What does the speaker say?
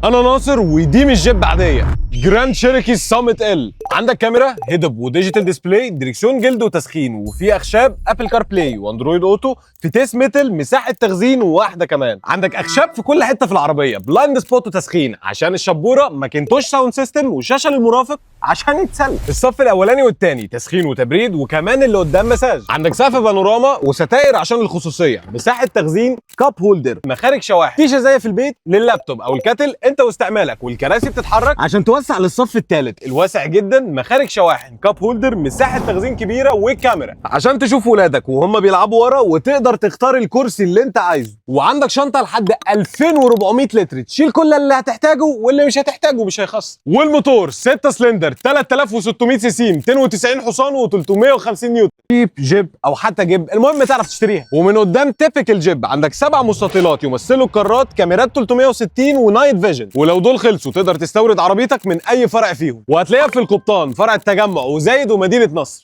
انا ناصر ودي مش جيب عاديه، جراند شيركي سامت ال. عندك كاميرا هيد اب وديجيتال ديسبلاي، دريكسيون جلد وتسخين، وفي اخشاب ابل كار بلاي واندرويد اوتو، فتيس ميتال، مساحه تخزين وواحده كمان. عندك اخشاب في كل حته في العربيه، بلايند سبوت وتسخين عشان الشبوره، ماكنتوش ساوند سيستم، وشاشه للمرافق عشان يتسلى. الصف الاولاني والثاني تسخين وتبريد، وكمان اللي قدام مساج. عندك سقف بانوراما وستاير عشان الخصوصيه، مساحه تخزين، كاب هولدر، مخارج شواحن، فيشه زي في البيت لللابتوب او الكاتل انت واستعمالك، والكراسي بتتحرك عشان توسع للصف الثالث الواسع جدا، مخارج شواحن، كاب هولدر، مساحه تخزين كبيره، والكاميرا عشان تشوف ولادك وهم بيلعبوا ورا، وتقدر تختار الكرسي اللي انت عايزه. وعندك شنطه لحد 2400 لتر تشيل كل اللي هتحتاجه، واللي مش هتحتاجه مش هيخسر. والموتور 6 سلندر 3600 سي سي، 290 حصان و350 نيوتن. جيب او حتى جيب، المهم تعرف تشتريها. ومن قدام تيبيكال جيب عندك 7 مستطيلات يمثلوا الكرات، كاميرات 360 ونايت فيجن، ولو دول خلصوا تقدر تستورد عربيتك من اي فرع فيهم، وهتلاقيها في القبطان، فرع التجمع، وزايد، ومدينه نصر.